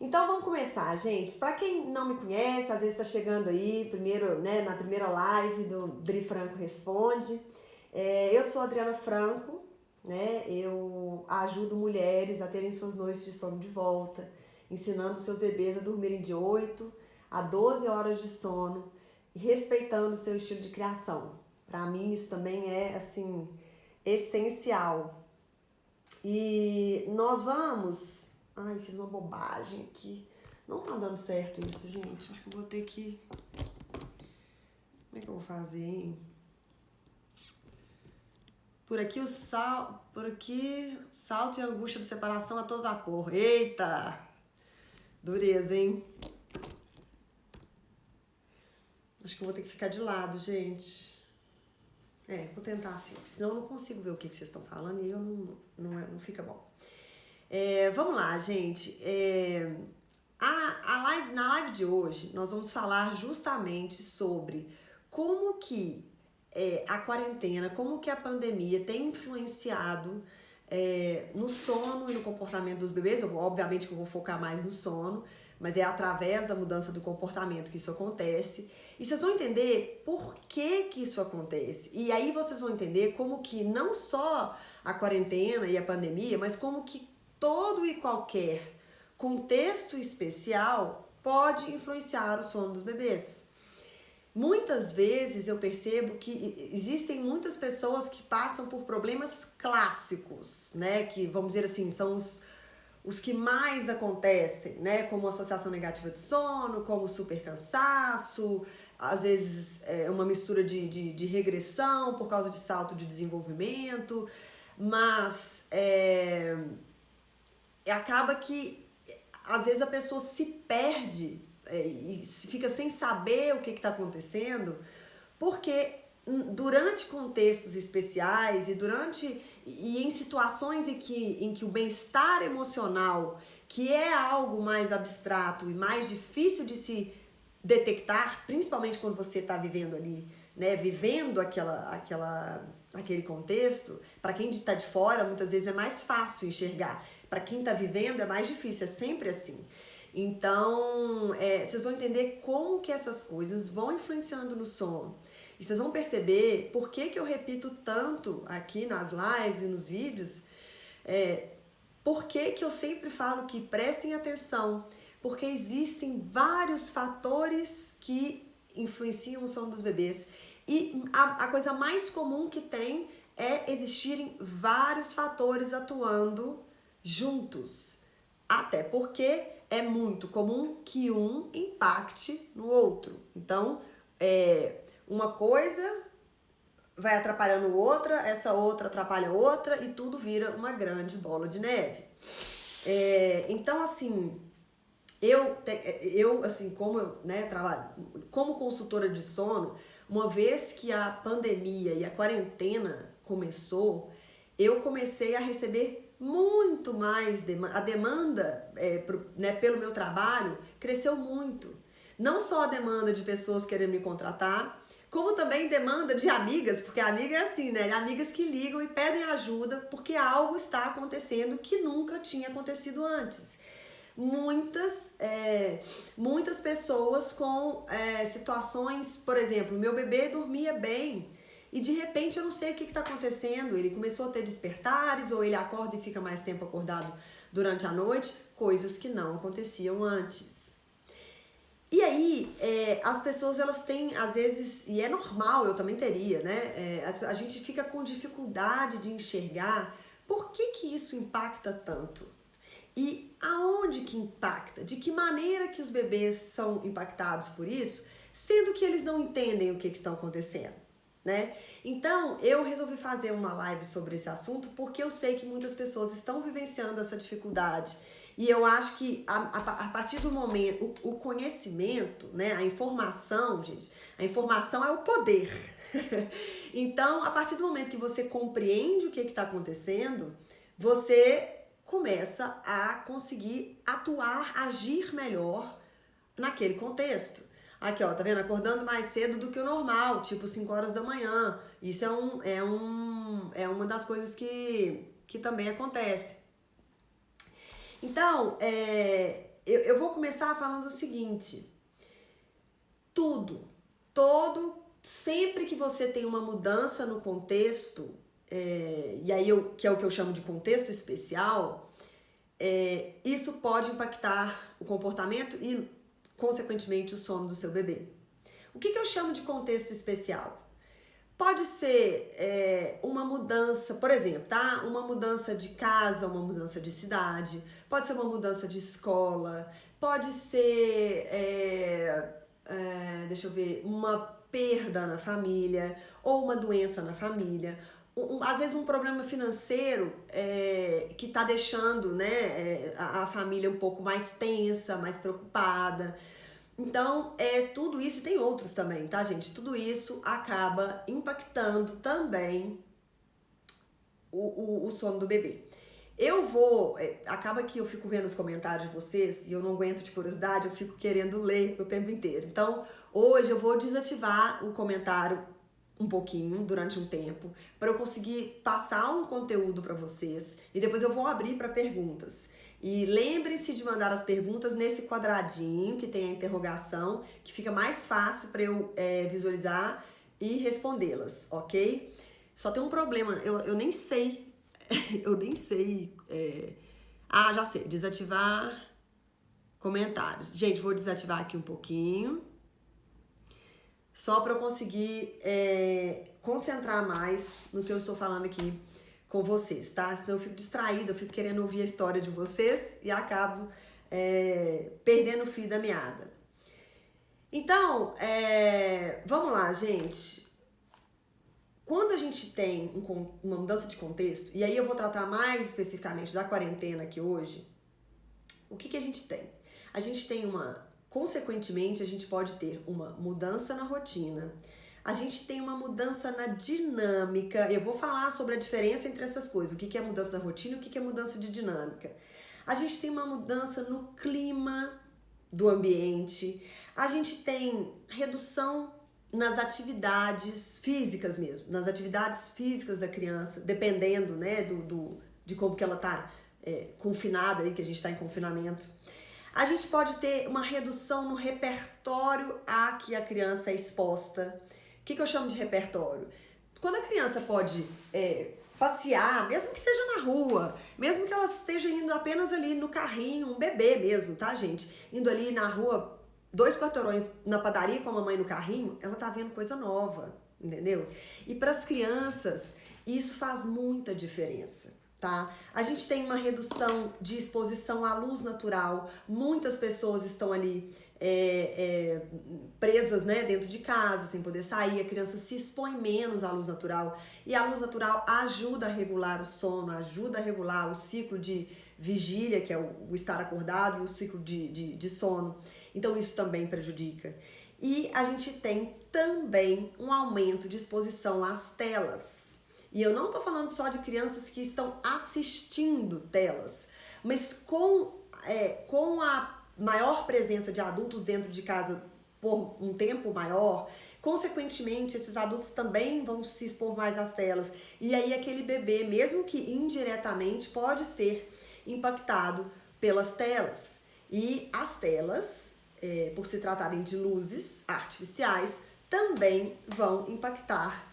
Então vamos começar, gente. Para quem não me conhece, às vezes está chegando aí, primeiro, né, na primeira live do Dri Franco Responde. Eu sou a Adriana Franco, né? Eu ajudo mulheres a terem suas noites de sono de volta, ensinando seus bebês a dormirem de 8 a 12 horas de sono e respeitando o seu estilo de criação. Para mim isso também é assim essencial. E nós vamos. Ai, fiz uma bobagem aqui. Não tá dando certo isso, gente. Acho que eu vou ter que. Como é que eu vou fazer, hein? Por aqui Por aqui, salto e angústia de separação a todo vapor. Eita! Dureza, hein? Acho que eu vou ter que ficar de lado, gente. Vou tentar assim. Senão eu não consigo ver o que vocês estão falando e eu não fica bom. Vamos lá, gente. Na live de hoje, nós vamos falar justamente sobre como que a quarentena, como que a pandemia tem influenciado no sono e no comportamento dos bebês. Obviamente que eu vou focar mais no sono, mas é através da mudança do comportamento que isso acontece. E vocês vão entender por que isso acontece. E aí vocês vão entender como que não só a quarentena e a pandemia, mas como que todo e qualquer contexto especial pode influenciar o sono dos bebês. Muitas vezes eu percebo que existem muitas pessoas que passam por problemas clássicos, né? Que, vamos dizer assim, são os que mais acontecem, né? Como associação negativa de sono, como super cansaço, às vezes uma mistura de regressão por causa de salto de desenvolvimento, mas acaba que às vezes a pessoa se perde e fica sem saber o que está acontecendo, porque durante contextos especiais e em situações em que o bem-estar emocional, que é algo mais abstrato e mais difícil de se detectar, principalmente quando você está vivendo ali, né, vivendo aquele contexto, para quem está de fora, muitas vezes é mais fácil enxergar. Para quem está vivendo é mais difícil, é sempre assim. Então, vocês vão entender como que essas coisas vão influenciando no sono. E vocês vão perceber por que eu repito tanto aqui nas lives e nos vídeos, por que eu sempre falo que prestem atenção, porque existem vários fatores que influenciam o sono dos bebês. E a coisa mais comum que tem é existirem vários fatores atuando juntos. Até porque é muito comum que um impacte no outro. Então, uma coisa vai atrapalhando outra, essa outra atrapalha outra e tudo vira uma grande bola de neve. Então, assim, eu assim, como eu trabalho como consultora de sono, uma vez que a pandemia e a quarentena começou, eu comecei a receber muito mais a demanda pelo meu trabalho cresceu muito. Não só a demanda de pessoas querendo me contratar, como também demanda de amigas, porque amiga é assim, né? Amigas que ligam e pedem ajuda porque algo está acontecendo que nunca tinha acontecido antes. Muitas pessoas com situações, por exemplo, meu bebê dormia bem e de repente eu não sei o que está acontecendo, ele começou a ter despertares ou ele acorda e fica mais tempo acordado durante a noite, coisas que não aconteciam antes. E aí, as pessoas elas têm, às vezes, e é normal, eu também teria, né? A gente fica com dificuldade de enxergar por que isso impacta tanto. E aonde que impacta? De que maneira que os bebês são impactados por isso, sendo que eles não entendem o que estão acontecendo, né? Então, eu resolvi fazer uma live sobre esse assunto porque eu sei que muitas pessoas estão vivenciando essa dificuldade. E eu acho que a partir do momento, o conhecimento, né, a informação, gente, a informação é o poder. Então, a partir do momento que você compreende o que está acontecendo, você começa a conseguir atuar, agir melhor naquele contexto. Aqui, ó, tá vendo? Acordando mais cedo do que o normal, tipo 5 horas da manhã. Isso é uma das coisas que também acontece. Então, eu vou começar falando o seguinte: sempre que você tem uma mudança no contexto, e aí que é o que eu chamo de contexto especial, isso pode impactar o comportamento e, consequentemente, o sono do seu bebê. O que eu chamo de contexto especial? Pode ser uma mudança, por exemplo, tá? Uma mudança de casa, uma mudança de cidade, pode ser uma mudança de escola, pode ser, deixa eu ver, uma perda na família ou uma doença na família. Às vezes um problema financeiro que está deixando, né, a família um pouco mais tensa, mais preocupada. Então, tudo isso, e tem outros também, tá, gente? Tudo isso acaba impactando também o sono do bebê. Acaba que eu fico vendo os comentários de vocês e eu não aguento de curiosidade, eu fico querendo ler o tempo inteiro. Então, hoje eu vou desativar o comentário um pouquinho, durante um tempo, para eu conseguir passar um conteúdo para vocês e depois eu vou abrir para perguntas. E lembre-se de mandar as perguntas nesse quadradinho que tem a interrogação, que fica mais fácil para eu visualizar e respondê-las, ok? Só tem um problema, eu nem sei, eu nem sei. Já sei, desativar comentários. Gente, vou desativar aqui um pouquinho, só para eu conseguir concentrar mais no que eu estou falando aqui com vocês, tá? Senão eu fico distraída, eu fico querendo ouvir a história de vocês e acabo perdendo o fio da meada. Então, vamos lá, gente. Quando a gente tem uma mudança de contexto, e aí eu vou tratar mais especificamente da quarentena aqui hoje, o que a gente tem? A gente tem consequentemente, a gente pode ter uma mudança na rotina, a gente tem uma mudança na dinâmica. Eu vou falar sobre a diferença entre essas coisas, o que é mudança na rotina e o que é mudança de dinâmica. A gente tem uma mudança no clima do ambiente, a gente tem redução nas atividades físicas mesmo, nas atividades físicas da criança, dependendo, né, de como que ela tá confinada aí, que a gente tá em confinamento. A gente pode ter uma redução no repertório a que a criança é exposta. O que eu chamo de repertório? Quando a criança pode passear, mesmo que seja na rua, mesmo que ela esteja indo apenas ali no carrinho, um bebê mesmo, tá, gente? Indo ali na rua, 2 quarteirões na padaria com a mamãe no carrinho, ela tá vendo coisa nova, entendeu? E para as crianças, isso faz muita diferença, tá? A gente tem uma redução de exposição à luz natural, muitas pessoas estão ali presas, né, dentro de casa, sem poder sair, a criança se expõe menos à luz natural, e a luz natural ajuda a regular o sono, ajuda a regular o ciclo de vigília, que é o estar acordado, e o ciclo de sono. Então isso também prejudica. E a gente tem também um aumento de exposição às telas. E eu não tô falando só de crianças que estão assistindo telas, mas com a maior presença de adultos dentro de casa por um tempo maior, consequentemente esses adultos também vão se expor mais às telas. E aí aquele bebê, mesmo que indiretamente, pode ser impactado pelas telas. E as telas, por se tratarem de luzes artificiais, também vão impactar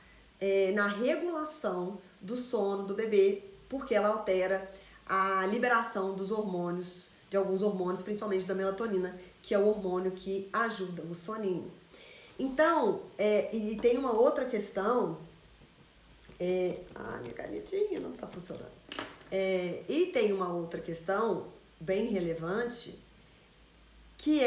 na regulação do sono do bebê, porque ela altera a liberação dos hormônios, de alguns hormônios, principalmente da melatonina, que é o hormônio que ajuda o soninho. Então, e tem uma outra questão, minha canetinha não tá funcionando. E tem uma outra questão bem relevante, que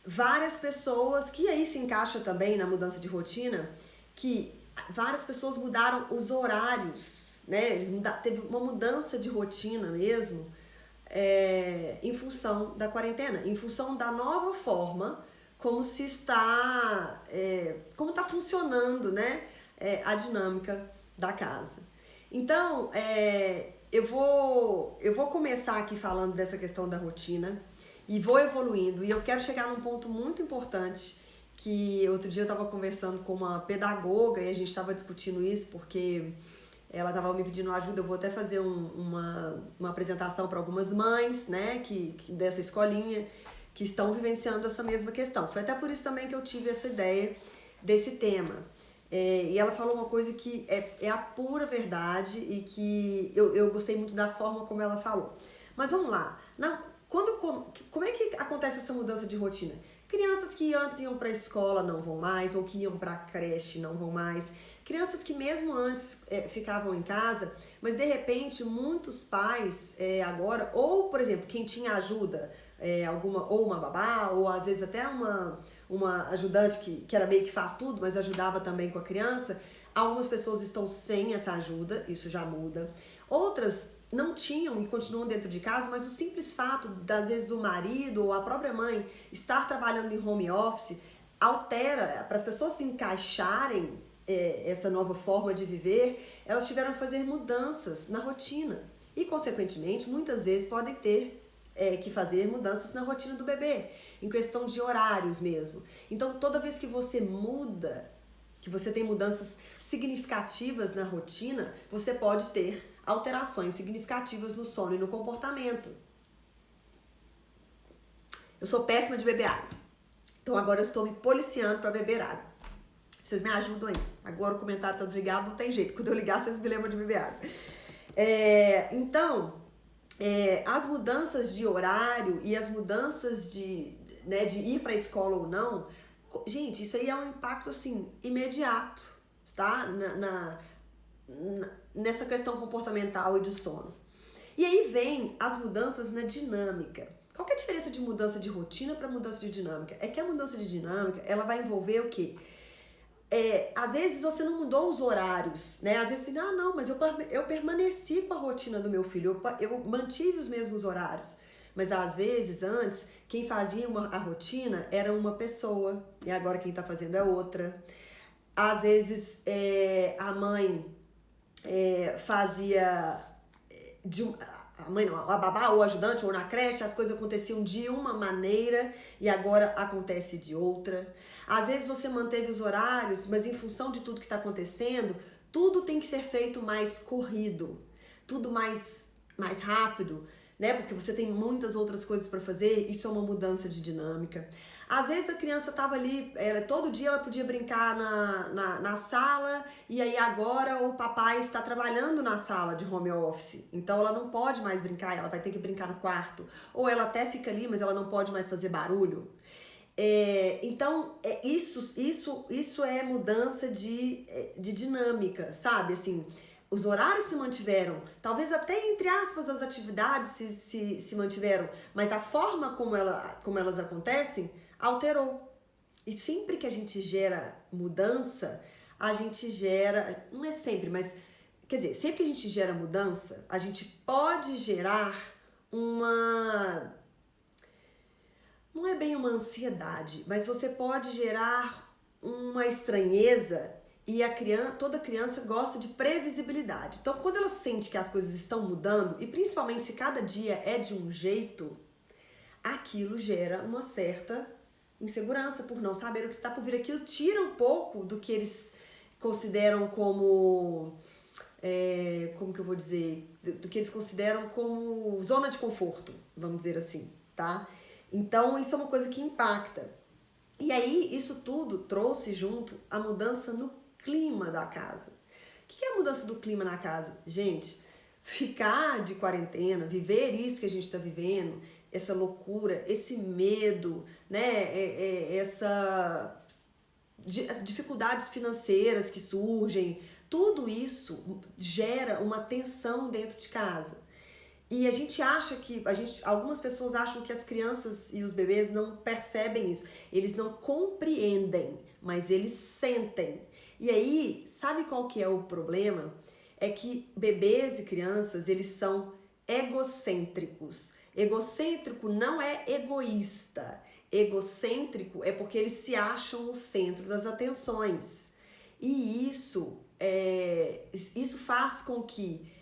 várias pessoas, que aí se encaixa também na mudança de rotina, que várias pessoas mudaram os horários, né? Teve uma mudança de rotina mesmo, em função da quarentena, em função da nova forma como como está funcionando, né? A dinâmica da casa. Então, eu vou começar aqui falando dessa questão da rotina e vou evoluindo, e eu quero chegar num ponto muito importante, que outro dia eu estava conversando com uma pedagoga e a gente estava discutindo isso, porque ela estava me pedindo ajuda, eu vou até fazer uma apresentação para algumas mães, né, dessa escolinha, que estão vivenciando essa mesma questão. Foi até por isso também que eu tive essa ideia desse tema. E ela falou uma coisa que é a pura verdade e que eu gostei muito da forma como ela falou. Mas vamos lá. Como é que acontece essa mudança de rotina? Crianças que antes iam para a escola não vão mais, ou que iam para a creche não vão mais. Crianças que mesmo antes ficavam em casa, mas de repente muitos pais agora, ou por exemplo, quem tinha ajuda, ou uma babá, ou às vezes até uma ajudante que era meio que faz tudo, mas ajudava também com a criança, algumas pessoas estão sem essa ajuda, isso já muda. Outras não tinham e continuam dentro de casa, mas o simples fato, das vezes, o marido ou a própria mãe estar trabalhando em home office altera, para as pessoas se encaixarem essa nova forma de viver, elas tiveram que fazer mudanças na rotina. E, consequentemente, muitas vezes podem ter que fazer mudanças na rotina do bebê, em questão de horários mesmo. Então, toda vez que você muda, que você tem mudanças significativas na rotina, você pode ter alterações significativas no sono e no comportamento. Eu sou péssima de beber água. Então agora eu estou me policiando para beber água. Vocês me ajudam aí. Agora o comentário tá desligado, não tem jeito. Quando eu ligar, vocês me lembram de beber água. Então, as mudanças de horário e as mudanças de ir para a escola ou não, gente, isso aí é um impacto assim imediato, tá? Nessa questão comportamental e de sono. E aí vem as mudanças na dinâmica. Qual que é a diferença de mudança de rotina para mudança de dinâmica? É que a mudança de dinâmica, ela vai envolver o quê? Às vezes você não mudou os horários, né? Às vezes assim, não, mas eu permaneci com a rotina do meu filho, eu mantive os mesmos horários. Mas às vezes, antes, quem fazia a rotina era uma pessoa, e agora quem tá fazendo é outra. Às vezes, a mãe fazia a mãe não, a babá ou ajudante ou na creche, as coisas aconteciam de uma maneira e agora acontece de outra. Às vezes você manteve os horários, mas em função de tudo que está acontecendo, tudo tem que ser feito mais corrido, tudo mais rápido, né? Porque você tem muitas outras coisas para fazer, isso é uma mudança de dinâmica. Às vezes a criança estava ali, todo dia ela podia brincar na sala, e aí agora o papai está trabalhando na sala de home office, então ela não pode mais brincar, ela vai ter que brincar no quarto, ou ela até fica ali, mas ela não pode mais fazer barulho. Então, isso é mudança de dinâmica, sabe? Assim, os horários se mantiveram, talvez até entre aspas as atividades se mantiveram, mas a forma como elas acontecem alterou. E sempre que a gente gera mudança, a gente gera, não é sempre, mas quer dizer, sempre que a gente gera mudança, a gente pode gerar não é bem uma ansiedade, mas você pode gerar uma estranheza. E toda criança gosta de previsibilidade. Então, quando ela sente que as coisas estão mudando, e principalmente se cada dia é de um jeito, aquilo gera uma certa insegurança por não saber o que está por vir. Aquilo tira um pouco do que eles consideram como... como que eu vou dizer? Do que eles consideram como zona de conforto, vamos dizer assim, tá? Então, isso é uma coisa que impacta. E aí, isso tudo trouxe junto a mudança no clima da casa. O que é a mudança do clima na casa? Gente, ficar de quarentena, viver isso que a gente está vivendo, essa loucura, esse medo, né? As dificuldades financeiras que surgem, tudo isso gera uma tensão dentro de casa. E a gente acha que, algumas pessoas acham que as crianças e os bebês não percebem isso. Eles não compreendem, mas eles sentem. E aí, sabe qual que é o problema? É que bebês e crianças, eles são egocêntricos. Egocêntrico não é egoísta. Egocêntrico é porque eles se acham o centro das atenções. E isso faz com que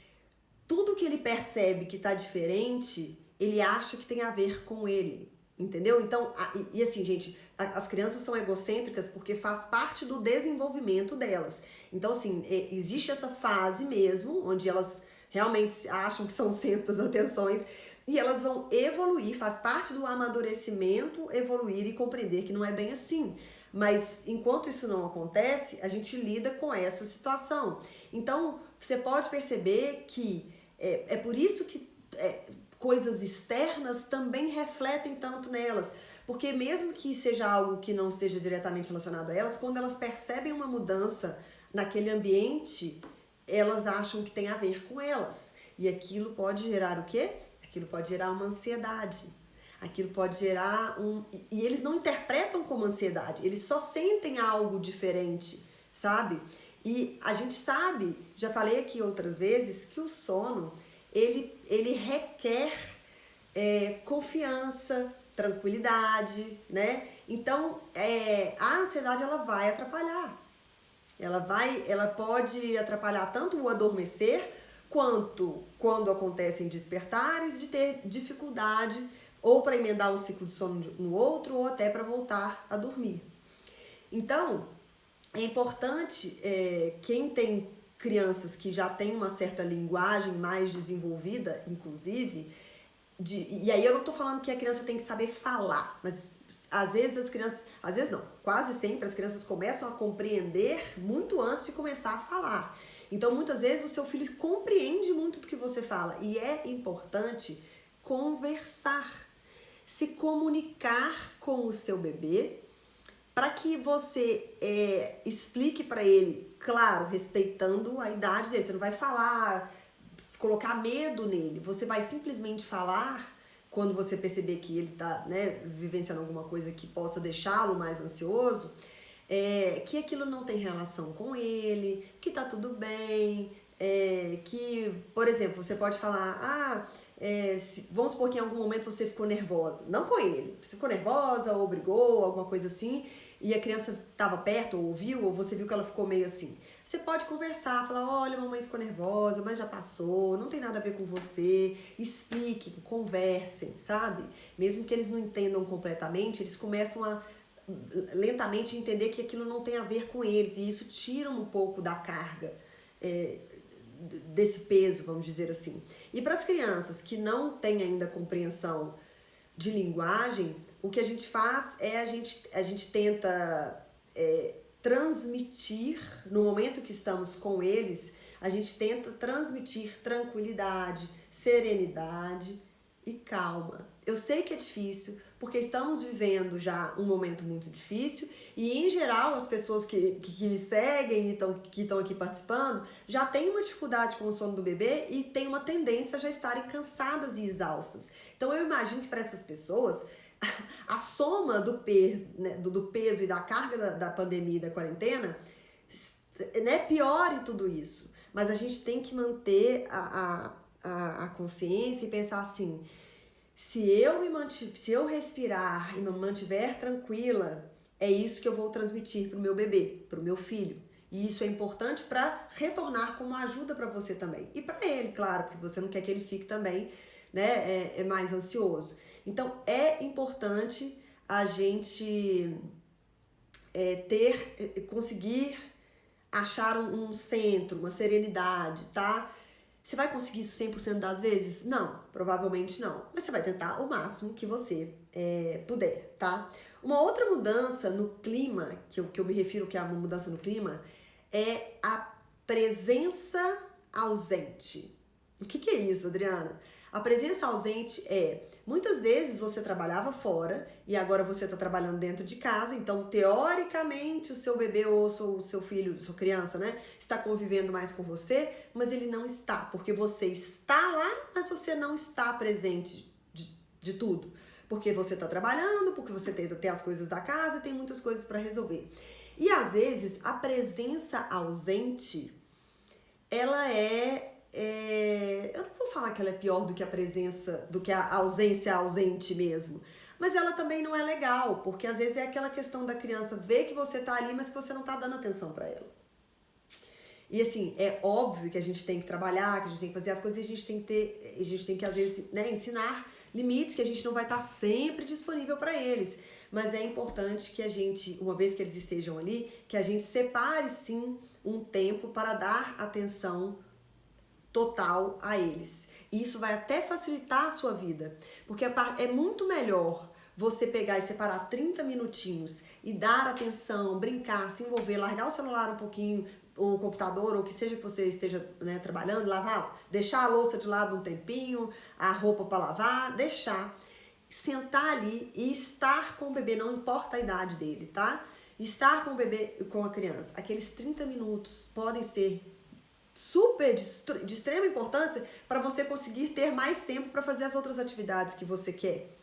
tudo que ele percebe que está diferente, ele acha que tem a ver com ele. Entendeu? Então, e assim, gente, as crianças são egocêntricas porque faz parte do desenvolvimento delas. Então, assim, existe essa fase mesmo, onde elas realmente acham que são o centro das atenções, e elas vão evoluir, faz parte do amadurecimento, evoluir e compreender que não é bem assim. Mas enquanto isso não acontece, a gente lida com essa situação. Então, você pode perceber que é por isso que coisas externas também refletem tanto nelas. Porque mesmo que seja algo que não esteja diretamente relacionado a elas, quando elas percebem uma mudança naquele ambiente, elas acham que tem a ver com elas. E aquilo pode gerar o quê? Aquilo pode gerar uma ansiedade. Aquilo pode gerar E eles não interpretam como ansiedade, eles só sentem algo diferente, sabe? E a gente sabe, já falei aqui outras vezes, que o sono, ele requer confiança, tranquilidade, né? Então, a ansiedade, ela vai atrapalhar. Ela pode atrapalhar tanto o adormecer, quanto quando acontecem despertares, de ter dificuldade ou para emendar um ciclo de sono no outro, ou até para voltar a dormir. Então, é importante, quem tem crianças que já têm uma certa linguagem mais desenvolvida, inclusive, e aí eu não tô falando que a criança tem que saber falar, mas às vezes as crianças, às vezes não, quase sempre as crianças começam a compreender muito antes de começar a falar. Então muitas vezes o seu filho compreende muito do que você fala, e é importante conversar, se comunicar com o seu bebê, para que você explique para ele, claro, respeitando a idade dele. Você não vai falar, colocar medo nele, você vai simplesmente falar quando você perceber que ele está, né, vivenciando alguma coisa que possa deixá-lo mais ansioso, que aquilo não tem relação com ele, que tá tudo bem, que, por exemplo, você pode falar, vamos supor que em algum momento você ficou nervosa, não com ele, você ficou nervosa ou brigou, alguma coisa assim, e a criança estava perto, ou ouviu, ou você viu que ela ficou meio assim. Você pode conversar, falar, olha, mamãe ficou nervosa, mas já passou, não tem nada a ver com você. Expliquem, conversem, sabe? Mesmo que eles não entendam completamente, eles começam a lentamente entender que aquilo não tem a ver com eles, e isso tira um pouco da carga, desse peso, vamos dizer assim. E para as crianças que não têm ainda compreensão de linguagem, o que a gente faz é a gente tenta transmitir, no momento que estamos com eles, a gente tenta transmitir tranquilidade, serenidade e calma. Eu sei que é difícil, porque estamos vivendo já um momento muito difícil, e em geral as pessoas que me seguem e que estão aqui participando já têm uma dificuldade com o sono do bebê e tem uma tendência a já estarem cansadas e exaustas. Então eu imagino que para essas pessoas a soma do peso e da carga da pandemia e da quarentena, né, piore tudo isso. Mas a gente tem que manter a consciência e pensar assim, se eu respirar e me mantiver tranquila, é isso que eu vou transmitir para o meu bebê, para o meu filho. E isso é importante para retornar como ajuda para você também. E para ele, claro, porque você não quer que ele fique também, né, mais ansioso. Então, é importante a gente conseguir achar um centro, uma serenidade, tá? Você vai conseguir isso 100% das vezes? Não, provavelmente não. Mas você vai tentar o máximo que você puder, tá? Uma outra mudança no clima, que eu me refiro que é uma mudança no clima, é a presença ausente. O que é isso, Adriana? A presença ausente muitas vezes você trabalhava fora e agora você está trabalhando dentro de casa, então teoricamente o seu bebê ou o seu filho, sua criança, né, está convivendo mais com você, mas ele não está, porque você está lá, mas você não está presente de tudo. Porque você está trabalhando, porque você tem as coisas da casa, tem muitas coisas para resolver. E às vezes a presença ausente, ela eu não vou falar que ela é pior do que a ausência ausente mesmo, mas ela também não é legal, porque às vezes é aquela questão da criança ver que você tá ali, mas que você não tá dando atenção para ela. E assim, é óbvio que a gente tem que trabalhar, que a gente tem que fazer as coisas, e a gente tem que às vezes, né, ensinar limites que a gente não vai estar sempre disponível para eles. Mas é importante que a gente, uma vez que eles estejam ali, que a gente separe sim um tempo para dar atenção total a eles. E isso vai até facilitar a sua vida, porque é muito melhor você pegar e separar 30 minutinhos e dar atenção, brincar, se envolver, largar o celular um pouquinho, o computador, ou o que seja que você esteja, né, trabalhando, lavar, deixar a louça de lado um tempinho, a roupa para lavar, deixar. Sentar ali e estar com o bebê, não importa a idade dele, tá? Estar com o bebê, com a criança. Aqueles 30 minutos podem ser super de extrema importância para você conseguir ter mais tempo para fazer as outras atividades que você quer,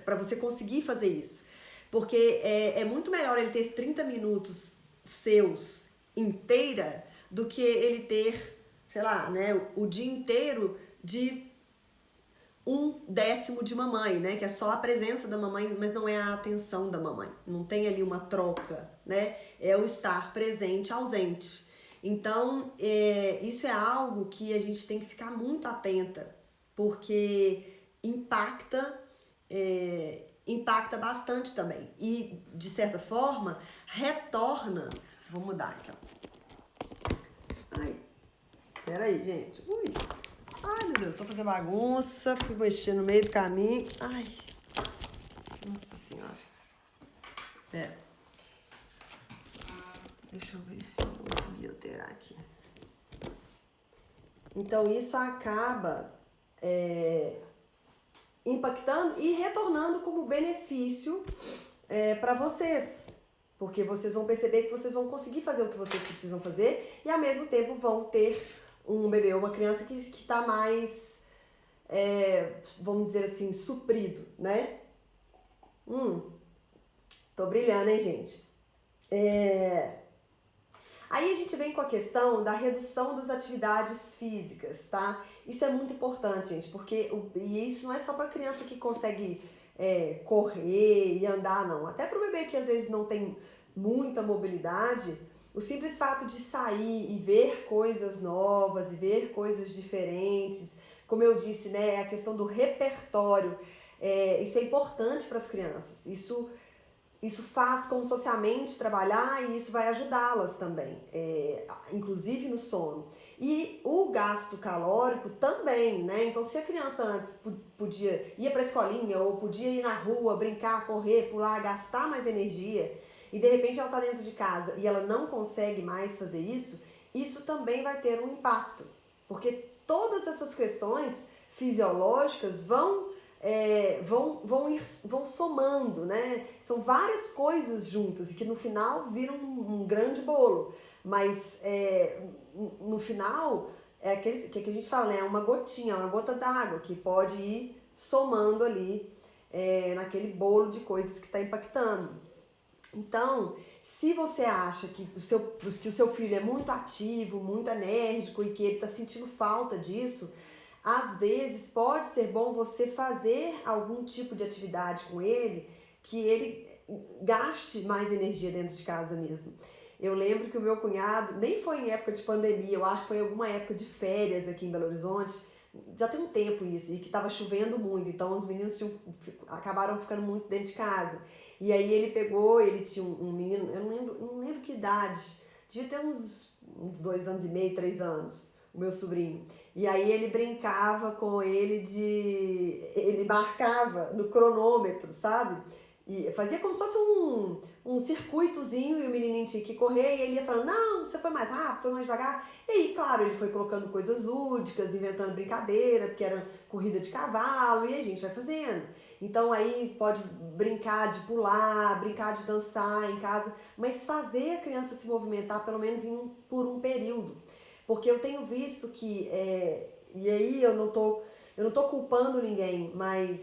para você conseguir fazer isso. Porque é muito melhor ele ter 30 minutos seus inteira do que ele ter, sei lá, né, o dia inteiro de 1/10 de mamãe, né? Que é só a presença da mamãe, mas não é a atenção da mamãe. Não tem ali uma troca, né? É o estar presente, ausente. Então, isso é algo que a gente tem que ficar muito atenta, porque impacta bastante também. E, de certa forma, retorna... Vou mudar aqui, ó. Ai, peraí, gente. Ui. Ai, meu Deus, tô fazendo bagunça, fui mexer no meio do caminho. Ai, nossa senhora. Deixa eu ver se eu consegui alterar aqui. Então, isso acaba impactando e retornando como benefício para vocês. Porque vocês vão perceber que vocês vão conseguir fazer o que vocês precisam fazer e, ao mesmo tempo, vão ter um bebê ou uma criança que está mais, vamos dizer assim, suprido, né? Tô brilhando, hein, gente? Aí a gente vem com a questão da redução das atividades físicas, tá? Isso é muito importante, gente, porque e isso não é só para criança que consegue correr e andar, não. Até para o bebê que às vezes não tem muita mobilidade, o simples fato de sair e ver coisas novas e ver coisas diferentes, como eu disse, né, a questão do repertório, isso é importante para as crianças. Isso faz como socialmente trabalhar e isso vai ajudá-las também, inclusive no sono. E o gasto calórico também, né? Então, se a criança antes podia ir para a escolinha ou podia ir na rua, brincar, correr, pular, gastar mais energia, e de repente ela está dentro de casa e ela não consegue mais fazer isso, isso também vai ter um impacto. Porque todas essas questões fisiológicas vão somando, né? São várias coisas juntas e que no final viram um grande bolo. Mas no final, é aquele que a gente fala, né? Uma gotinha, uma gota d'água que pode ir somando ali naquele bolo de coisas que está impactando. Então, se você acha que o seu filho é muito ativo, muito enérgico e que ele está sentindo falta disso, às vezes pode ser bom você fazer algum tipo de atividade com ele que ele gaste mais energia dentro de casa mesmo. Eu lembro que o meu cunhado, nem foi em época de pandemia, eu acho que foi em alguma época de férias aqui em Belo Horizonte, já tem um tempo isso, e que estava chovendo muito, então os meninos acabaram ficando muito dentro de casa. E aí ele tinha um menino, eu não lembro que idade, devia ter uns 2 anos e meio, 3 anos, o meu sobrinho. E aí ele brincava com ele ele marcava no cronômetro, sabe? E fazia como se fosse um circuitozinho e o menininho tinha que correr e ele ia falando, não, você foi mais rápido, foi mais devagar. E aí, claro, ele foi colocando coisas lúdicas, inventando brincadeira, porque era corrida de cavalo e a gente vai fazendo. Então aí pode brincar de pular, brincar de dançar em casa, mas fazer a criança se movimentar pelo menos por um período. Porque eu tenho visto que, e aí eu não tô culpando ninguém, mas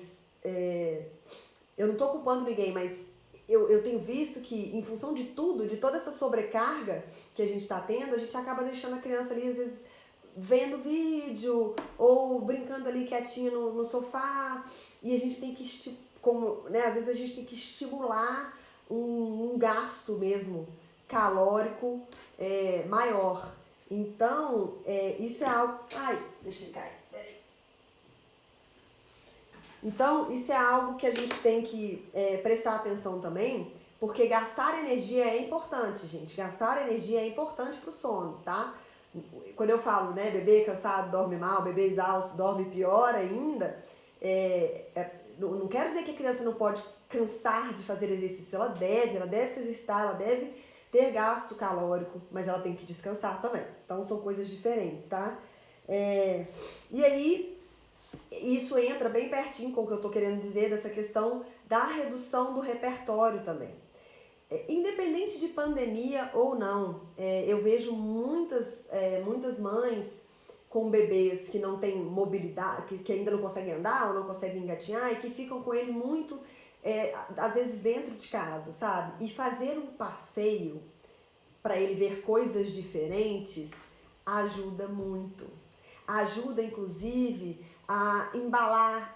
eu tenho visto que em função de tudo, de toda essa sobrecarga que a gente está tendo, a gente acaba deixando a criança ali às vezes vendo vídeo ou brincando ali quietinha no sofá. E a gente tem que, às vezes a gente tem que estimular um gasto mesmo calórico maior. Então, isso é algo... Ai, deixa eu cair. Então, isso é algo que a gente tem que prestar atenção também, porque gastar energia é importante, gente. Gastar energia é importante pro sono, tá? Quando eu falo, né, bebê cansado dorme mal, bebê exausto dorme pior ainda, não quero dizer que a criança não pode cansar de fazer exercício, ela deve se exercitar, ela deve ter gasto calórico, mas ela tem que descansar também. Então são coisas diferentes, tá? E aí, isso entra bem pertinho com o que eu estou querendo dizer dessa questão da redução do repertório também. Independente de pandemia ou não, eu vejo muitas mães com bebês que não têm mobilidade, que ainda não conseguem andar ou não conseguem engatinhar e que ficam com ele muito, às vezes dentro de casa, sabe? E fazer um passeio para ele ver coisas diferentes ajuda muito. Ajuda, inclusive, a embalar,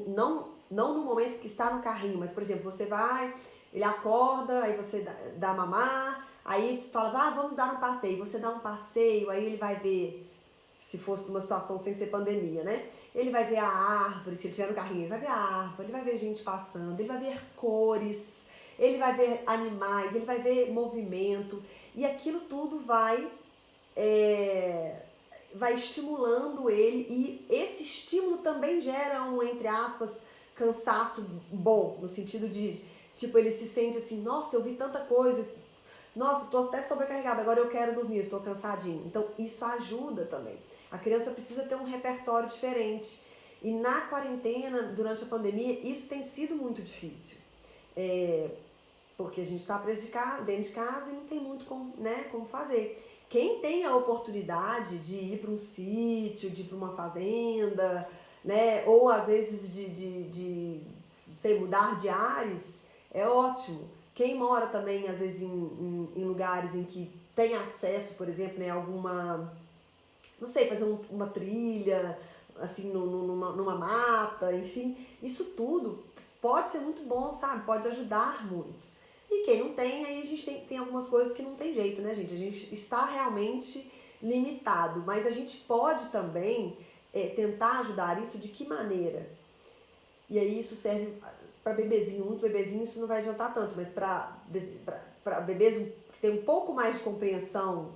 não no momento que está no carrinho, mas, por exemplo, você vai, ele acorda, aí você dá mamar, aí fala, vamos dar um passeio. Você dá um passeio, aí ele vai ver, se fosse uma situação sem ser pandemia, né? Ele vai ver a árvore, se ele estiver no carrinho, ele vai ver a árvore, ele vai ver gente passando, ele vai ver cores, ele vai ver animais, ele vai ver movimento, e aquilo tudo vai estimulando ele, e esse estímulo também gera um, entre aspas, cansaço bom, no sentido de, tipo, ele se sente assim, nossa, eu vi tanta coisa, nossa, estou até sobrecarregada, agora eu quero dormir, estou cansadinho. Então, isso ajuda também. A criança precisa ter um repertório diferente. E na quarentena, durante a pandemia, isso tem sido muito difícil. Porque a gente está preso dentro de casa e não tem muito como fazer. Quem tem a oportunidade de ir para um sítio, de ir para uma fazenda, né, ou às vezes de mudar de ares, é ótimo. Quem mora também, às vezes, em lugares em que tem acesso, por exemplo, né, alguma, não sei, fazer uma trilha, assim, numa mata, enfim, isso tudo pode ser muito bom, sabe? Pode ajudar muito. E quem não tem, aí a gente tem algumas coisas que não tem jeito, né, gente? A gente está realmente limitado, mas a gente pode também tentar ajudar isso de que maneira? E aí isso serve para bebezinho, muito bebezinho, isso não vai adiantar tanto, mas para bebês que tem um pouco mais de compreensão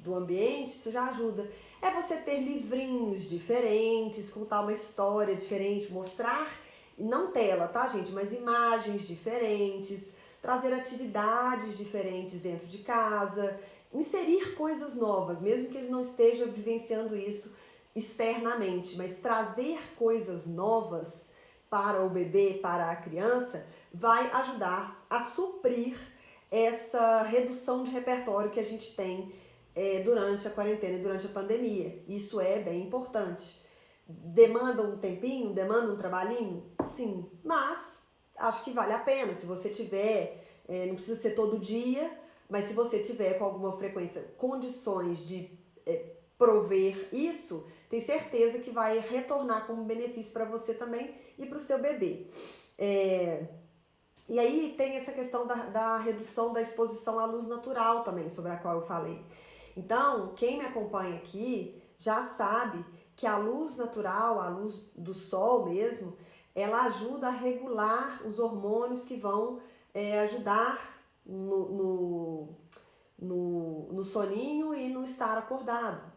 do ambiente, isso já ajuda. É você ter livrinhos diferentes, contar uma história diferente, mostrar, não tela, tá, gente, mas imagens diferentes, trazer atividades diferentes dentro de casa, inserir coisas novas, mesmo que ele não esteja vivenciando isso externamente, mas trazer coisas novas para o bebê, para a criança, vai ajudar a suprir essa redução de repertório que a gente tem durante a quarentena e durante a pandemia. Isso é bem importante. Demanda um tempinho, demanda um trabalhinho? Sim, mas acho que vale a pena. Se você tiver, não precisa ser todo dia, mas se você tiver com alguma frequência condições de prover isso, tenho certeza que vai retornar como benefício para você também e para o seu bebê. E aí tem essa questão da redução da exposição à luz natural também, sobre a qual eu falei. Então, quem me acompanha aqui já sabe que a luz natural, a luz do sol mesmo, ela ajuda a regular os hormônios que vão ajudar no soninho e no estar acordado.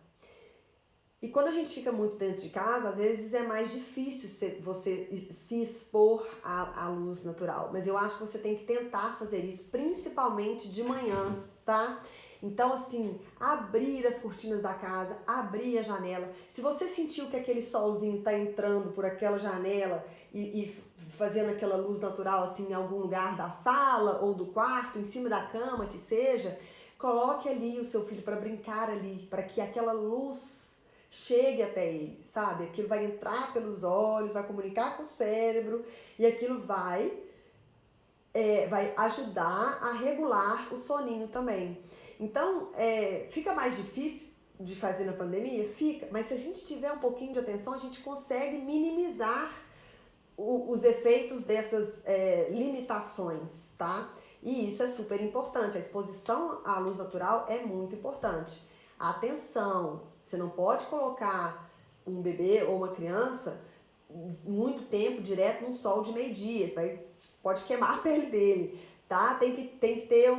E quando a gente fica muito dentro de casa, às vezes é mais difícil você se expor à luz natural. Mas eu acho que você tem que tentar fazer isso, principalmente de manhã, tá? Então, assim, abrir as cortinas da casa, abrir a janela. Se você sentiu que aquele solzinho tá entrando por aquela janela e fazendo aquela luz natural, assim, em algum lugar da sala ou do quarto, em cima da cama, que seja, coloque ali o seu filho para brincar ali, para que aquela luz chegue até ele, sabe? Aquilo vai entrar pelos olhos, vai comunicar com o cérebro e aquilo vai ajudar a regular o soninho também. Então, fica mais difícil de fazer na pandemia? Fica, mas se a gente tiver um pouquinho de atenção, a gente consegue minimizar os efeitos dessas limitações, tá? E isso é super importante. A exposição à luz natural é muito importante. Atenção, você não pode colocar um bebê ou uma criança muito tempo direto num sol de meio-dia, pode queimar a pele dele, tá? Tem que ter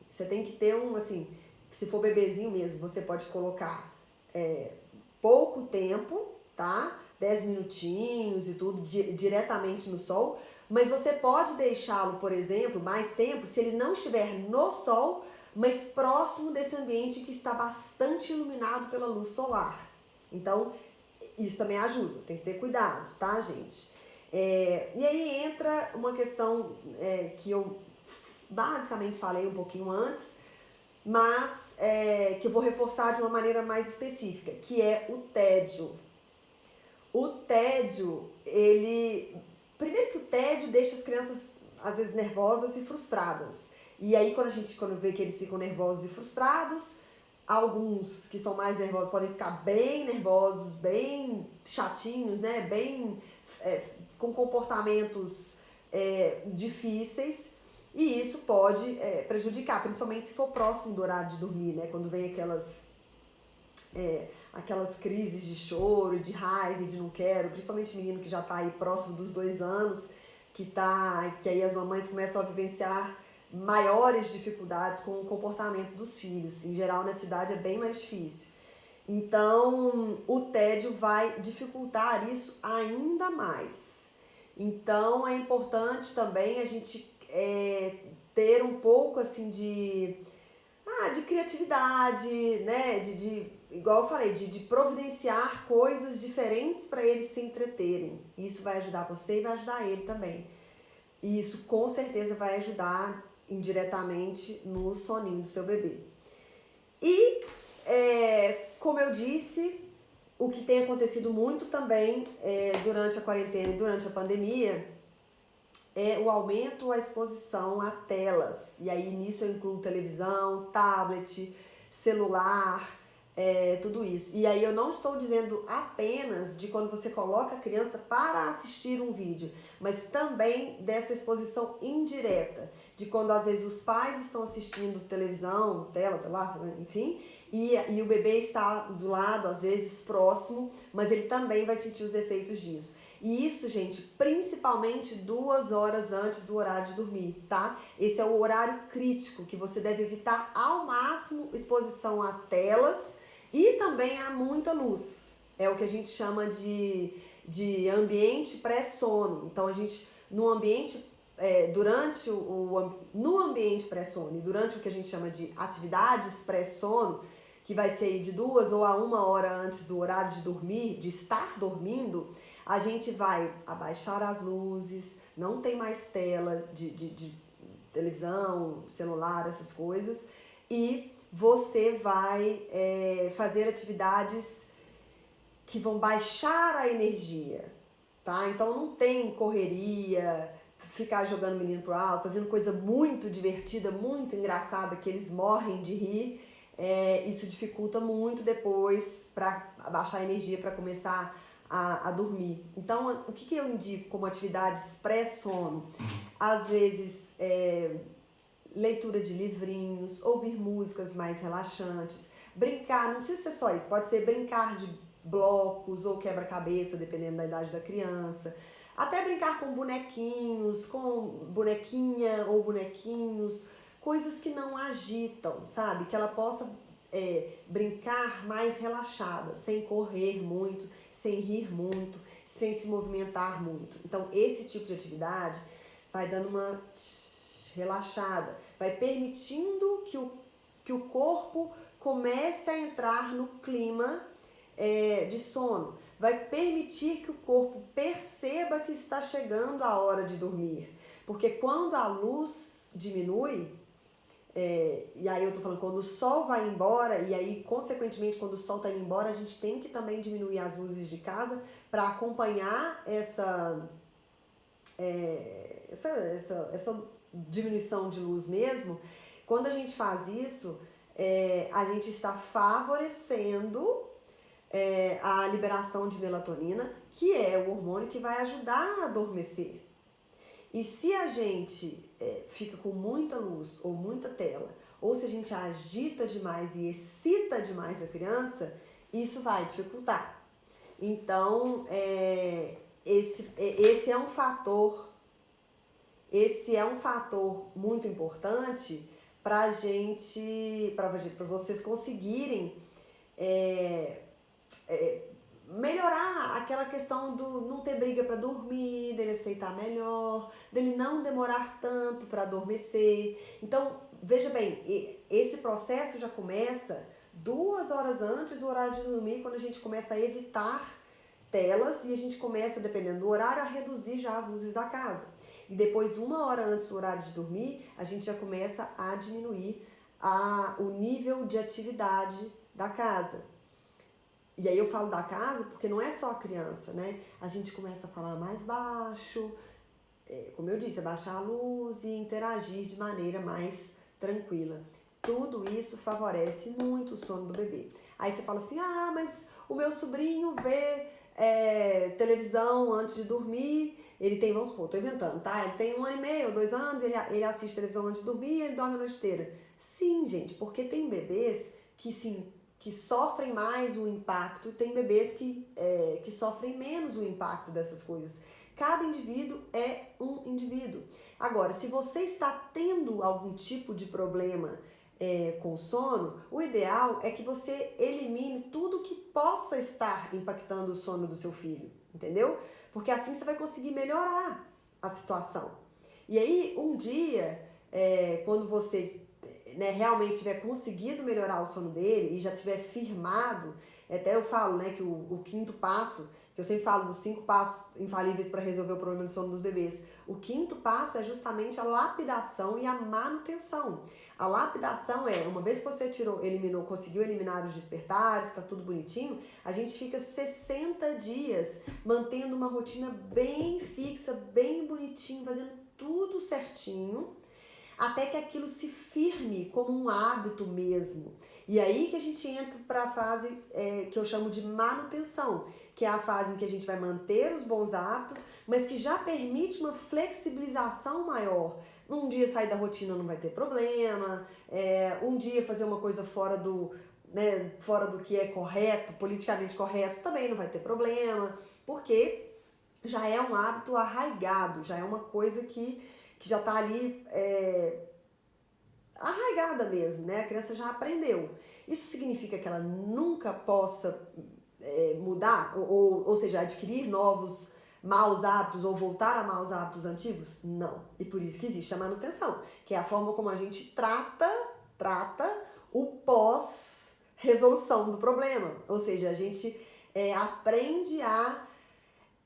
você tem que ter assim, se for bebezinho mesmo, você pode colocar pouco tempo, tá? 10 minutinhos e tudo, diretamente no sol, mas você pode deixá-lo, por exemplo, mais tempo, se ele não estiver no sol, mas próximo desse ambiente que está bastante iluminado pela luz solar. Então, isso também ajuda, tem que ter cuidado, tá, gente? E aí entra uma questão que eu basicamente falei um pouquinho antes, mas que eu vou reforçar de uma maneira mais específica, que é o tédio. O tédio, primeiro que o tédio deixa as crianças, às vezes, nervosas e frustradas. E aí, quando vê que eles ficam nervosos e frustrados, alguns que são mais nervosos podem ficar bem nervosos, bem chatinhos, né? Bem com comportamentos difíceis. E isso pode prejudicar, principalmente se for próximo do horário de dormir, né? Quando vem aquelas crises de choro, de raiva, de não quero, principalmente menino que já tá aí próximo dos 2 anos, que aí as mamães começam a vivenciar maiores dificuldades com o comportamento dos filhos. Em geral, nessa idade é bem mais difícil. Então, o tédio vai dificultar isso ainda mais. Então, é importante também a gente ter um pouco assim de criatividade, né? Igual eu falei, de providenciar coisas diferentes para eles se entreterem. Isso vai ajudar você e vai ajudar ele também. E isso com certeza vai ajudar indiretamente no soninho do seu bebê. E, como eu disse, o que tem acontecido muito também durante a quarentena e durante a pandemia é o aumento, a exposição a telas. E aí nisso eu incluo televisão, tablet, celular, tudo isso. E aí eu não estou dizendo apenas de quando você coloca a criança para assistir um vídeo, mas também dessa exposição indireta, de quando às vezes os pais estão assistindo televisão, tela, enfim, e o bebê está do lado, às vezes próximo, mas ele também vai sentir os efeitos disso. E isso, gente, principalmente 2 horas antes do horário de dormir, tá? Esse é o horário crítico que você deve evitar ao máximo exposição a telas e também a muita luz. É o que a gente chama de ambiente pré-sono. Então, a gente, no ambiente pré-sono e durante o que a gente chama de atividades pré-sono, que vai ser de 2 ou a 1 hora antes do horário de dormir, de estar dormindo, a gente vai abaixar as luzes, não tem mais tela de televisão, celular, essas coisas, e você vai fazer atividades que vão baixar a energia, tá? Então não tem correria, ficar jogando menino pro alto, fazendo coisa muito divertida, muito engraçada, que eles morrem de rir. Isso dificulta muito depois para abaixar a energia para começar a dormir. Então, o que eu indico como atividades pré-sono? Às vezes, leitura de livrinhos, ouvir músicas mais relaxantes, brincar, não precisa ser só isso, pode ser brincar de blocos ou quebra-cabeça, dependendo da idade da criança. Até brincar com bonequinhos, com bonequinha ou bonequinhos, coisas que não agitam, sabe? Que ela possa brincar mais relaxada, sem correr muito, sem rir muito, sem se movimentar muito. Então, esse tipo de atividade vai dando uma relaxada, vai permitindo que o corpo comece a entrar no clima de sono, vai permitir que o corpo perceba que está chegando a hora de dormir. Porque quando a luz diminui, e aí eu tô falando quando o sol vai embora, e aí consequentemente quando o sol tá indo embora, a gente tem que também diminuir as luzes de casa para acompanhar essa diminuição de luz mesmo. Quando a gente faz isso, a gente está favorecendo a liberação de melatonina, que é o hormônio que vai ajudar a adormecer. E se a gente fica com muita luz ou muita tela, ou se a gente agita demais e excita demais a criança, isso vai dificultar. Então, esse é um fator muito importante para gente, para vocês conseguirem melhorar aquela questão do não ter briga para dormir, dele aceitar melhor, dele não demorar tanto para adormecer. Então, veja bem, esse processo já começa 2 horas antes do horário de dormir, quando a gente começa a evitar telas e a gente começa, dependendo do horário, a reduzir já as luzes da casa. E depois, 1 hora antes do horário de dormir, a gente já começa a diminuir o nível de atividade da casa. E aí eu falo da casa porque não é só a criança, né? A gente começa a falar mais baixo, como eu disse, abaixar a luz e interagir de maneira mais tranquila. Tudo isso favorece muito o sono do bebê. Aí você fala assim, mas o meu sobrinho vê televisão antes de dormir, ele tem, vamos supor, tô inventando, tá? Ele tem 1 ano e meio ou 2 anos, ele assiste televisão antes de dormir e ele dorme a noite inteira. Sim, gente, porque tem bebês que sofrem mais o impacto, tem bebês que sofrem menos o impacto dessas coisas. Cada indivíduo é um indivíduo. Agora, se você está tendo algum tipo de problema com sono, o ideal é que você elimine tudo que possa estar impactando o sono do seu filho, entendeu? Porque assim você vai conseguir melhorar a situação. E aí, um dia, quando você realmente tiver conseguido melhorar o sono dele e já tiver firmado, até eu falo, né, que o quinto passo, que eu sempre falo dos 5 passos infalíveis para resolver o problema de sono dos bebês, o quinto passo é justamente a lapidação e a manutenção. A lapidação uma vez que você conseguiu eliminar os despertares, tá tudo bonitinho, a gente fica 60 dias mantendo uma rotina bem fixa, bem bonitinho, fazendo tudo certinho, até que aquilo se firme como um hábito mesmo. E aí que a gente entra para a fase que eu chamo de manutenção, que é a fase em que a gente vai manter os bons hábitos, mas que já permite uma flexibilização maior. Um dia sair da rotina não vai ter problema, um dia fazer uma coisa fora do que é correto, politicamente correto, também não vai ter problema, porque já é um hábito arraigado, já é uma coisa que já está ali arraigada mesmo, né? A criança já aprendeu. Isso significa que ela nunca possa mudar, ou seja, adquirir novos maus hábitos ou voltar a maus hábitos antigos? Não. E por isso que existe a manutenção, que é a forma como a gente trata o pós-resolução do problema. Ou seja, a gente aprende a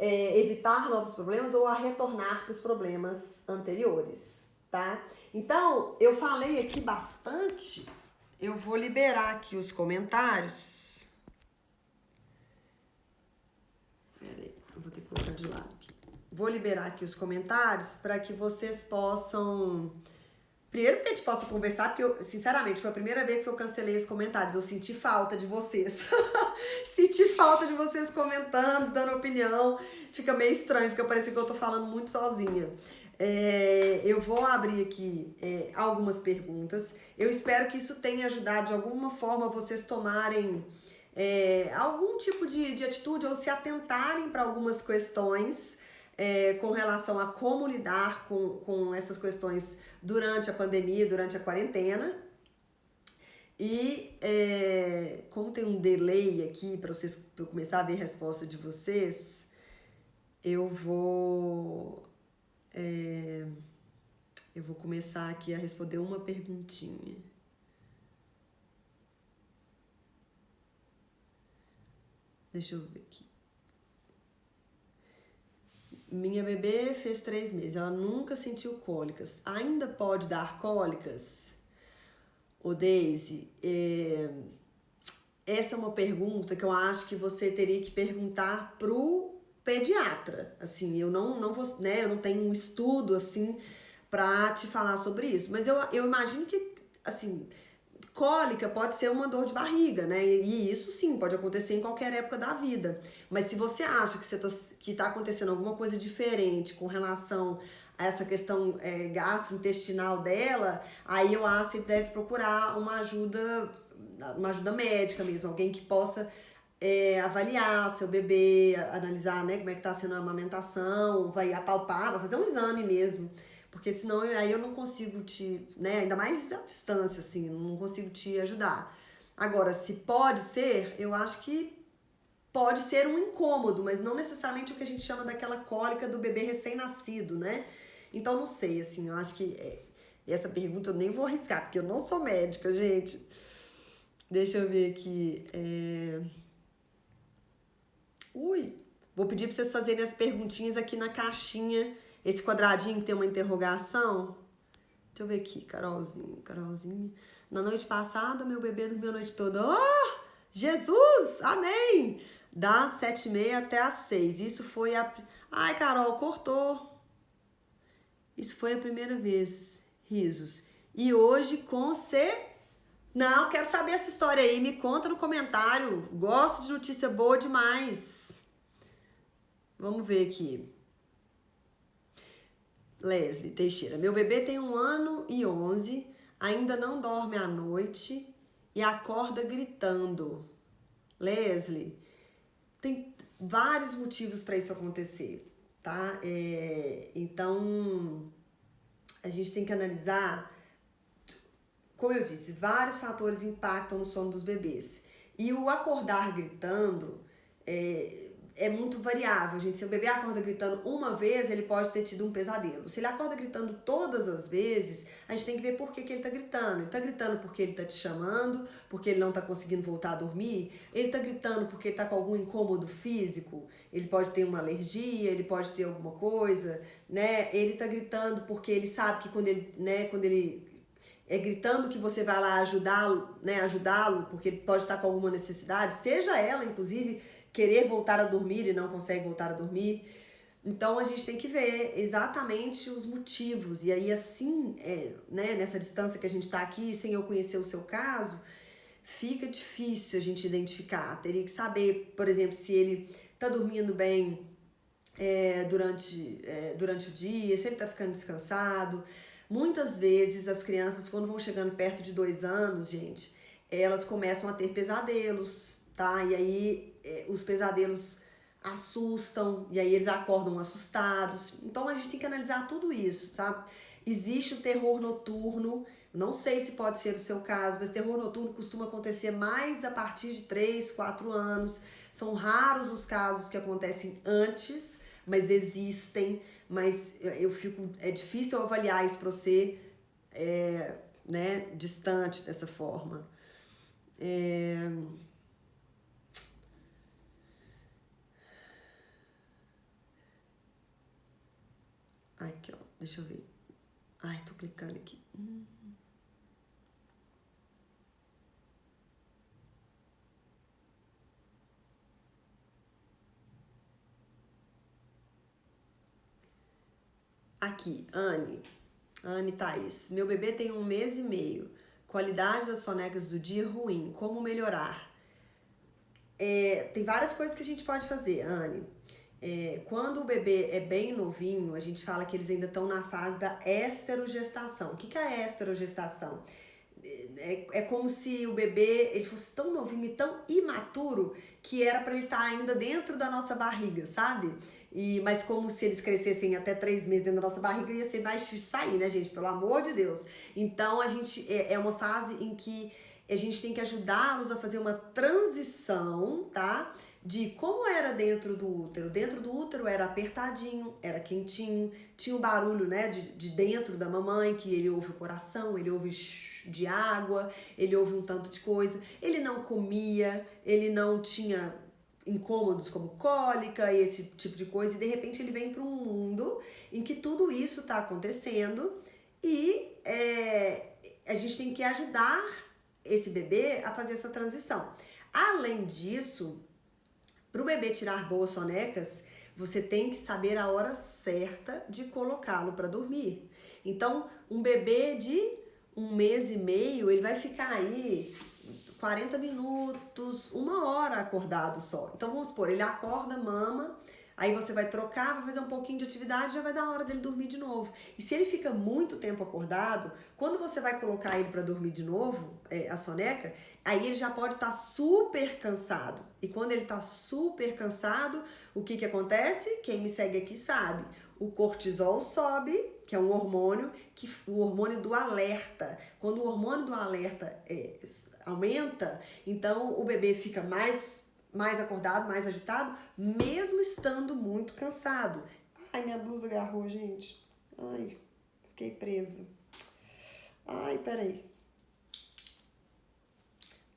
evitar novos problemas ou a retornar para os problemas anteriores, tá? Então, eu falei aqui bastante, eu vou liberar aqui os comentários. Peraí, eu vou ter que colocar de lado aqui. Vou liberar aqui os comentários para que vocês possam... Primeiro porque a gente possa conversar, porque eu, sinceramente, foi a primeira vez que eu cancelei os comentários. Eu senti falta de vocês. Senti falta de vocês comentando, dando opinião. Fica meio estranho, fica parecendo que eu tô falando muito sozinha. Eu vou abrir aqui algumas perguntas. Eu espero que isso tenha ajudado de alguma forma vocês tomarem algum tipo de atitude ou se atentarem para algumas questões com relação a como lidar com essas questões durante a pandemia, durante a quarentena. E como tem um delay aqui para eu começar a ver a resposta de vocês, eu vou começar aqui a responder uma perguntinha. Deixa eu ver aqui. Minha bebê fez 3 meses, ela nunca sentiu cólicas. Ainda pode dar cólicas? Ô Deise, essa é uma pergunta que eu acho que você teria que perguntar pro pediatra. Assim, eu não vou, né, eu não tenho um estudo assim pra te falar sobre isso, mas eu imagino que, assim, cólica pode ser uma dor de barriga, né? E isso sim pode acontecer em qualquer época da vida. Mas se você acha que tá acontecendo alguma coisa diferente com relação a essa questão gastrointestinal dela, aí eu acho que deve procurar uma ajuda médica mesmo, alguém que possa avaliar seu bebê, analisar, né, como é que tá sendo a amamentação, vai apalpar, vai fazer um exame mesmo. Porque senão aí eu não consigo te, né, ainda mais da distância, assim, não consigo te ajudar. Agora, se pode ser, eu acho que pode ser um incômodo, mas não necessariamente o que a gente chama daquela cólica do bebê recém-nascido, né? Então, não sei, assim, eu acho que essa pergunta eu nem vou arriscar, porque eu não sou médica, gente. Deixa eu ver aqui. Vou pedir para vocês fazerem as perguntinhas aqui na caixinha. Esse quadradinho que tem uma interrogação. Deixa eu ver aqui, Carolzinha. Na noite passada, meu bebê dormiu a noite toda. Oh, Jesus! Amém! Das 7h30 até as 6. Isso foi a... Ai, Carol, cortou. Isso foi a primeira vez. Risos. E hoje com C... Não, quero saber essa história aí. Me conta no comentário. Gosto de notícia boa demais. Vamos ver aqui. Leslie Teixeira. Meu bebê tem 1 ano e 11, ainda não dorme à noite e acorda gritando. Leslie, tem vários motivos para isso acontecer, tá? Então, a gente tem que analisar, como eu disse, vários fatores impactam no sono dos bebês. E o acordar gritando é muito variável, gente. Se o bebê acorda gritando uma vez, ele pode ter tido um pesadelo. Se ele acorda gritando todas as vezes, a gente tem que ver por que ele tá gritando. Ele tá gritando porque ele tá te chamando, porque ele não tá conseguindo voltar a dormir. Ele tá gritando porque ele tá com algum incômodo físico. Ele pode ter uma alergia, ele pode ter alguma coisa, né? Ele tá gritando porque ele sabe que quando ele é gritando que você vai lá ajudá-lo, né? Ajudá-lo, porque ele pode estar com alguma necessidade, seja ela, inclusive, querer voltar a dormir e não consegue voltar a dormir. Então a gente tem que ver exatamente os motivos. E aí assim, né, nessa distância que a gente está aqui, sem eu conhecer o seu caso, fica difícil a gente identificar. Teria que saber, por exemplo, se ele está dormindo bem durante o dia, se ele está ficando descansado. Muitas vezes as crianças, quando vão chegando perto de 2 anos, gente, elas começam a ter pesadelos, tá? E aí os pesadelos assustam, e aí eles acordam assustados. Então a gente tem que analisar tudo isso, sabe? Existe o terror noturno, não sei se pode ser o seu caso, mas terror noturno costuma acontecer mais a partir de 3, 4 anos. São raros os casos que acontecem antes, mas existem. Mas é difícil eu avaliar isso para você, né, distante dessa forma. Aqui, ó, deixa eu ver. Ai, tô clicando aqui. Aqui, Anne Thaís. Meu bebê tem 1 mês e meio. Qualidade das sonecas do dia ruim. Como melhorar? Tem várias coisas que a gente pode fazer, Anne. Quando o bebê é bem novinho, a gente fala que eles ainda estão na fase da esterogestação. O que é a esterogestação? É como se o bebê ele fosse tão novinho e tão imaturo que era para ele estar ainda dentro da nossa barriga, sabe? Mas como se eles crescessem até 3 meses dentro da nossa barriga, ia ser mais difícil sair, né, gente? Pelo amor de Deus. Então, a gente é uma fase em que a gente tem que ajudá-los a fazer uma transição, tá? De como era dentro do útero. Dentro do útero era apertadinho, era quentinho, tinha o barulho, né, de dentro da mamãe, que ele ouve o coração, ele ouve de água, ele ouve um tanto de coisa. Ele não comia, ele não tinha incômodos como cólica e esse tipo de coisa, e de repente ele vem para um mundo em que tudo isso está acontecendo e a gente tem que ajudar esse bebê a fazer essa transição. Além disso, para o bebê tirar boas sonecas, você tem que saber a hora certa de colocá-lo para dormir. Então, um bebê de 1 mês e meio, ele vai ficar aí 40 minutos, 1 hora acordado só. Então, vamos supor, ele acorda, mama, Aí você vai trocar, vai fazer um pouquinho de atividade, já vai dar a hora dele dormir de novo. E se ele fica muito tempo acordado, quando você vai colocar ele para dormir de novo, a soneca, aí ele já pode estar super cansado. E quando ele está super cansado, o que que acontece? Quem me segue aqui sabe. O cortisol sobe, que é um hormônio, o hormônio do alerta. Quando o hormônio do alerta aumenta, então o bebê fica mais acordado, mais agitado, mesmo estando muito cansado. Ai, minha blusa agarrou, gente. Ai, fiquei presa. Ai, peraí.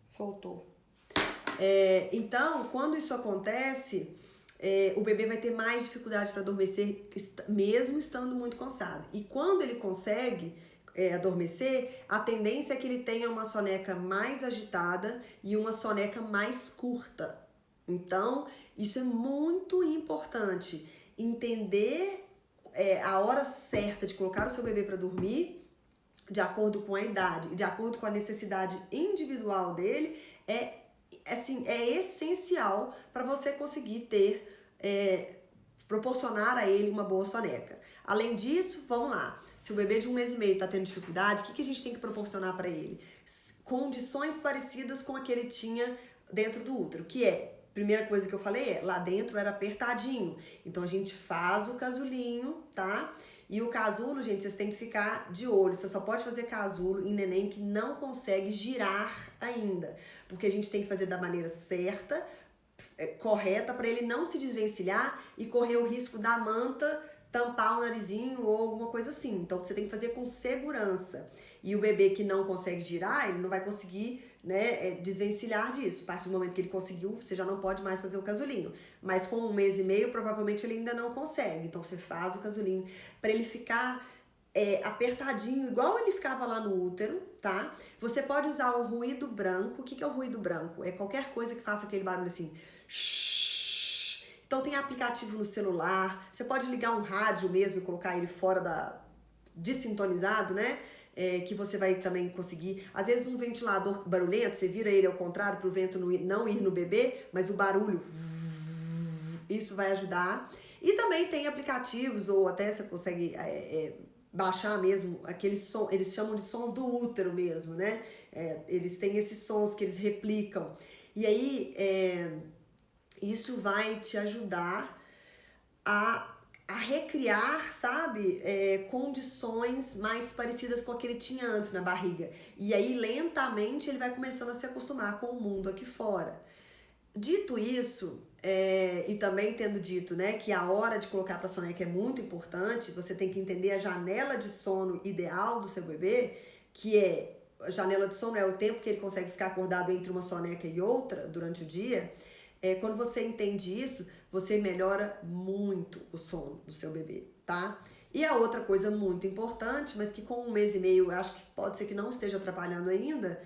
Soltou. Então, quando isso acontece, o bebê vai ter mais dificuldade para adormecer, mesmo estando muito cansado. E quando ele consegue adormecer, a tendência é que ele tenha uma soneca mais agitada e uma soneca mais curta. Então, isso é muito importante. Entender a hora certa de colocar o seu bebê para dormir, de acordo com a idade, de acordo com a necessidade individual dele, é essencial para você conseguir proporcionar a ele uma boa soneca. Além disso, vamos lá. Se o bebê de 1 mês e meio está tendo dificuldade, o que a gente tem que proporcionar para ele? Condições parecidas com a que ele tinha dentro do útero, que primeira coisa que eu falei lá dentro era apertadinho. Então a gente faz o casulinho, tá? E o casulo, gente, vocês têm que ficar de olho. Você só pode fazer casulo em neném que não consegue girar ainda. Porque a gente tem que fazer da maneira certa, correta, para ele não se desvencilhar e correr o risco da manta tampar o narizinho ou alguma coisa assim. Então você tem que fazer com segurança. E o bebê que não consegue girar, ele não vai conseguir, né, desvencilhar disso. A partir do momento que ele conseguiu, você já não pode mais fazer o casulinho. Mas com 1 mês e meio, provavelmente ele ainda não consegue. Então você faz o casulinho para ele ficar apertadinho, igual ele ficava lá no útero, tá? Você pode usar o ruído branco. O que é o ruído branco? É qualquer coisa que faça aquele barulho assim. Então tem aplicativo no celular, você pode ligar um rádio mesmo e colocar ele fora desintonizado, né? Que você vai também conseguir. Às vezes um ventilador barulhento, você vira ele ao contrário para o vento não ir no bebê, mas o barulho, isso vai ajudar. E também tem aplicativos, ou até você consegue baixar mesmo aqueles sons, eles chamam de sons do útero mesmo, né? Eles têm esses sons que eles replicam. E aí isso vai te ajudar a recriar, sabe, condições mais parecidas com a que ele tinha antes na barriga. E aí, lentamente, ele vai começando a se acostumar com o mundo aqui fora. Dito isso, e também tendo dito, né, que a hora de colocar para soneca é muito importante, você tem que entender a janela de sono ideal do seu bebê, que a janela de sono é o tempo que ele consegue ficar acordado entre uma soneca e outra durante o dia. Quando você entende isso, você melhora muito o sono do seu bebê, tá? E a outra coisa muito importante, mas que com 1 mês e meio eu acho que pode ser que não esteja atrapalhando ainda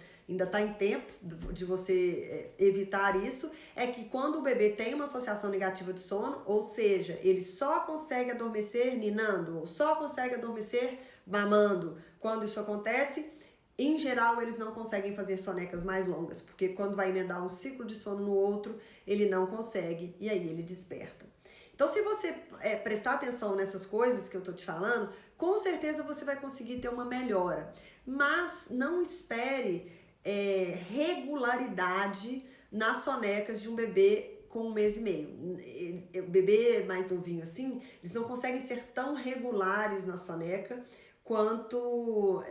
tá em tempo de você evitar isso, é que quando o bebê tem uma associação negativa de sono, ou seja, ele só consegue adormecer ninando, ou só consegue adormecer mamando, quando isso acontece, em geral, eles não conseguem fazer sonecas mais longas, porque quando vai emendar um ciclo de sono no outro, ele não consegue e aí ele desperta. Então, se você prestar atenção nessas coisas que eu tô te falando, com certeza você vai conseguir ter uma melhora. Mas não espere regularidade nas sonecas de um bebê com 1 mês e meio. O bebê mais novinho assim, eles não conseguem ser tão regulares na soneca quanto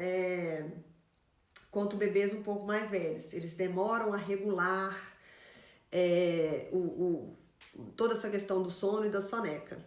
bebês um pouco mais velhos. Eles demoram a regular toda essa questão do sono e da soneca.